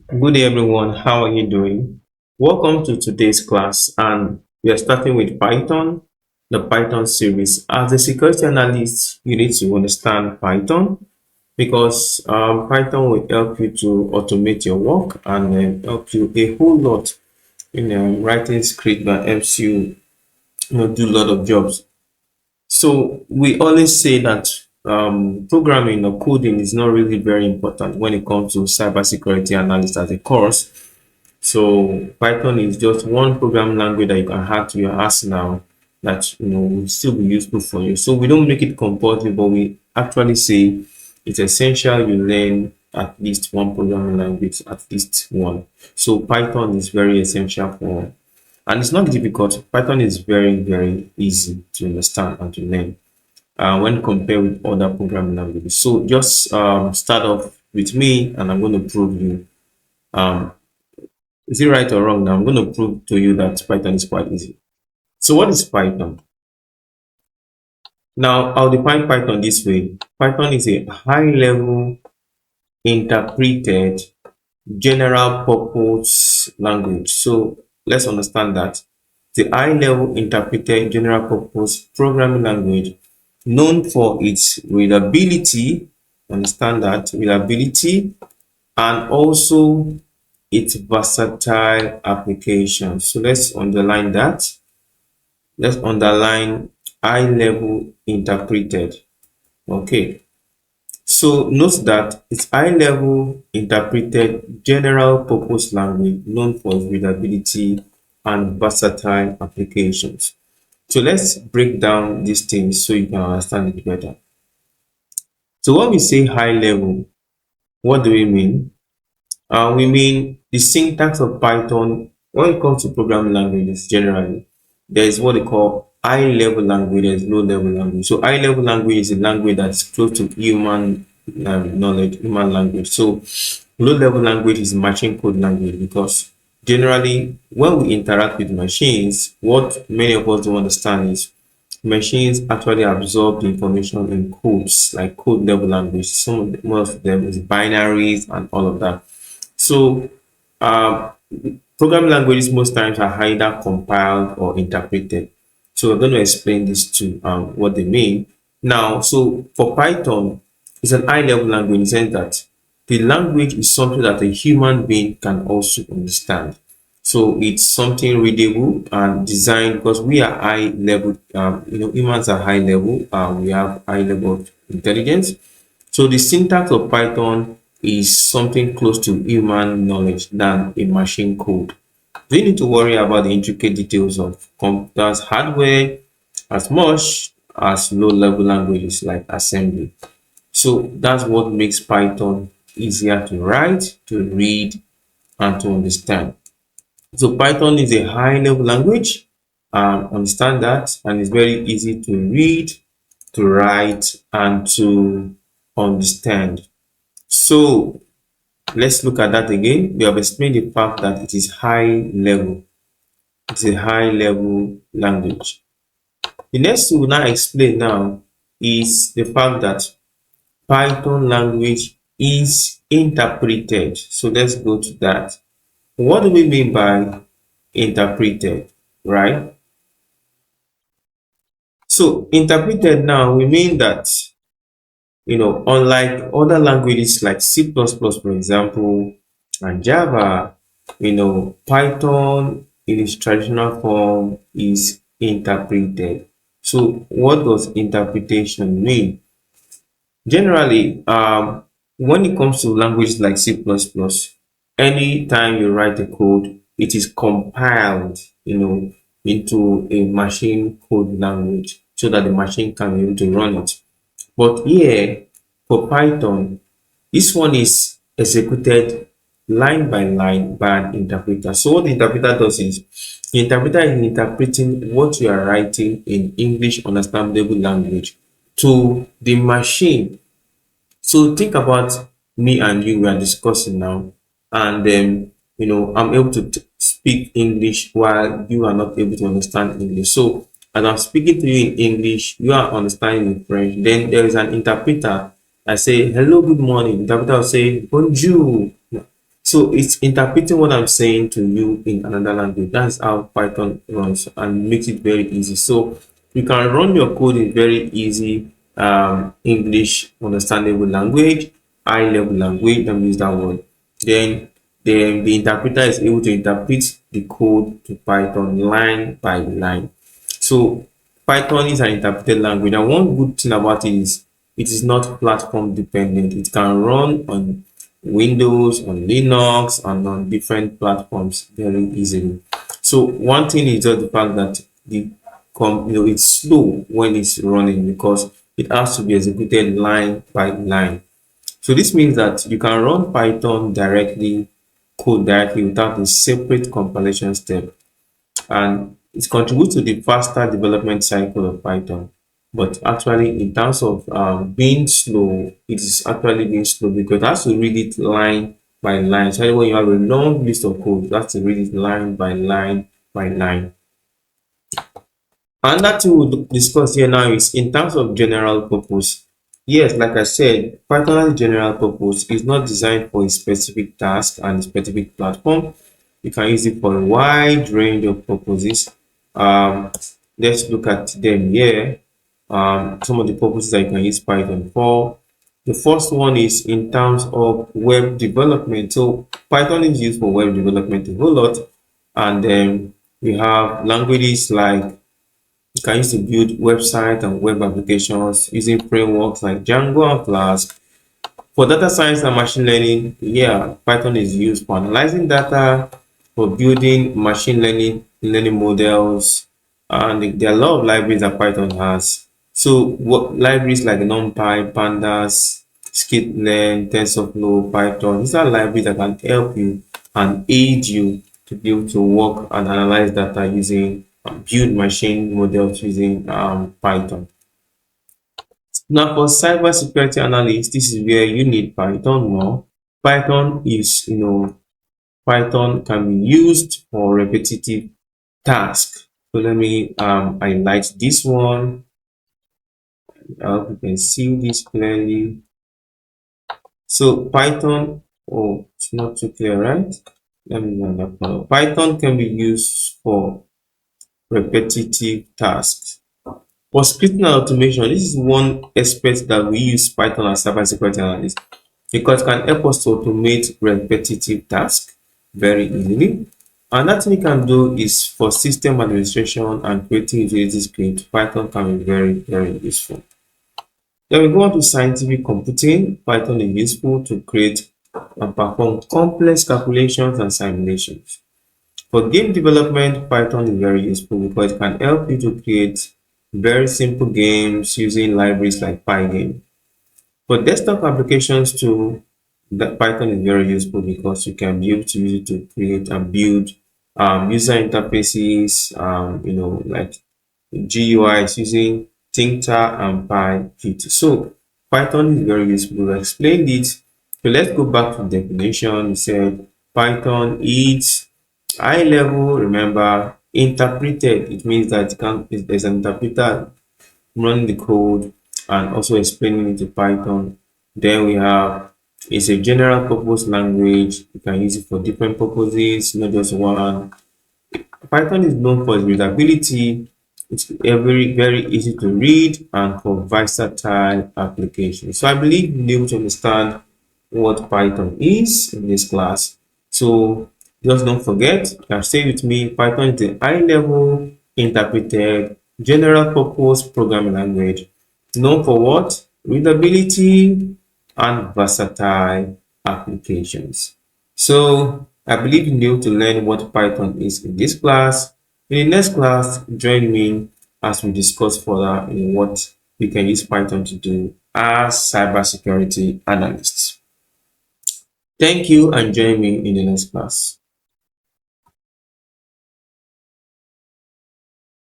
Good day everyone, how are you doing? Welcome to today's class and we are starting with Python, the Python series. As a security analyst, you need to understand Python because Python will help you to automate your work and help you a whole lot in writing script that helps you, do a lot of jobs. So we always say that programming or coding is not really very important when it comes to cybersecurity analysis as a course. So Python is just one programming language that you can add to your arsenal that will still be useful for you. So we don't make it compulsory, but we actually say it's essential you learn at least one programming language, at least one. So Python is very essential for, and it's not difficult. Python is very, very easy to understand and to learn when compared with other programming languages. So just start off with me, and I'm going to prove you. Um, is it right or wrong? Now I'm going to prove to you that Python is quite easy. So what is Python? Now I'll define Python this way. Python is a high-level interpreted general purpose language. So let's understand that the high-level interpreted general purpose programming language known for its readability, understand that readability, and also its versatile application. So let's underline that. Let's underline high level interpreted. Okay. So note that it's high level interpreted general purpose language known for its readability and versatile applications. So let's break down these things so you can understand it better. So when we say high level, what do we mean? We mean the syntax of Python when it comes to programming languages generally. There is what they call high level language, there is low level language. So high level language is a language that's close to human knowledge, human language. So low level language is machine code language because generally when we interact with machines, what many of us don't understand is machines actually absorb the information in codes, like code level language. Most of them is binaries and all of that. So, programming languages most times are either compiled or interpreted. So, we're going to explain this to what they mean. Now, so for Python, it's an high-level language in the sense that the language is something that a human being can also understand. So, it's something readable and designed because we are high level, humans are high level, we have high level of intelligence. So the syntax of Python is something close to human knowledge than a machine code. We need to worry about the intricate details of computers hardware as much as low-level languages like assembly. So that's what makes Python easier to write, to read, and to understand. So Python is a high-level language, understand that, and it's very easy to read, to write, and to understand. So let's look at that again. We have explained the fact that it is high level. It's a high level language. The next thing we'll now explain now is the fact that Python language is interpreted. So let's go to that. What do we mean by interpreted, right? So interpreted now, we mean that, unlike other languages like C++, for example, and Java, Python in its traditional form is interpreted. So what does interpretation mean? Generally, when it comes to languages like C++, anytime you write a code, it is compiled, into a machine code language so that the machine can be able to run it. But here, for Python, this one is executed line by line by an interpreter. So what the interpreter does is, the interpreter is interpreting what you are writing in English understandable language to the machine. So think about me and you, we are discussing now, and I'm able to speak English while you are not able to understand English. So as I'm speaking to you in English, you are understanding in French. Then there is an interpreter. I say hello, good morning. The interpreter will say bonjour. So it's interpreting what I'm saying to you in another language. That's how Python runs and makes it very easy. So you can run your code in very easy English understandable language, high level language. Let me use that word. Then the interpreter is able to interpret the code to Python line by line. So Python is an interpreted language, and one good thing about it is it is not platform dependent. It can run on Windows, on Linux, and on different platforms very easily. So one thing is just the fact that it's slow when it's running because it has to be executed line by line. So this means that you can run Python directly, code directly without a separate compilation step, and it contributes to the faster development cycle of Python. But actually, in terms of being slow, it is actually being slow because it has to read it line by line. So when you have a long list of code, you have to read it line by line by line. Another thing we'll discuss here now is in terms of general purpose. Yes, like I said, Python's general purpose is not designed for a specific task and a specific platform. You can use it for a wide range of purposes. Um, let's look at them here. Some of the purposes that you can use Python for. The first one is in terms of web development. So Python is used for web development a whole lot. And then we have languages like you can use to build website and web applications using frameworks like Django and Flask. For data science and machine learning, yeah, Python is used for analyzing data, for building machine learning models, and there are a lot of libraries that Python has. So what libraries like NumPy, Pandas, Skitlearn, TensorFlow, Python, these are libraries that can help you and aid you to be able to work and analyze data using build machine models using Python. Now for cybersecurity analyst, this is where you need Python more. Python is, Python can be used for repetitive tasks. So let me highlight this one. I hope you can see this clearly. So Python, oh, it's not too clear, right? Let me run that one. Python can be used for repetitive tasks. For scripting and automation, this is one aspect that we use Python as cybersecurity analyst because it can help us to automate repetitive tasks very easily. Another thing you can do is for system administration and creating utility script, Python can be very, very useful. Then we go on to scientific computing. Python is useful to create and perform complex calculations and simulations. For game development, Python is very useful because it can help you to create very simple games using libraries like Pygame. For desktop applications too, Python is very useful because you can be able to use it to create and build user interfaces, like GUIs using Tinker and PyQt. So Python is very useful. We explained it. So let's go back to the definition. We said Python is high level, remember, interpreted. It means that there's an interpreter running the code and also explaining it to Python. Then we have it's a general purpose language. You can use it for different purposes, not just one. Python is known for its readability. It's very easy to read and for versatile applications. So I believe you're able to understand what Python is in this class. So just don't forget, you can stay with me. Python is a high-level, interpreted, general-purpose programming language known for what? Readability and versatile applications. So I believe you'll be able to learn what Python is in this class. In the next class, join me as we discuss further in what we can use Python to do as cybersecurity analysts. Thank you and join me in the next class.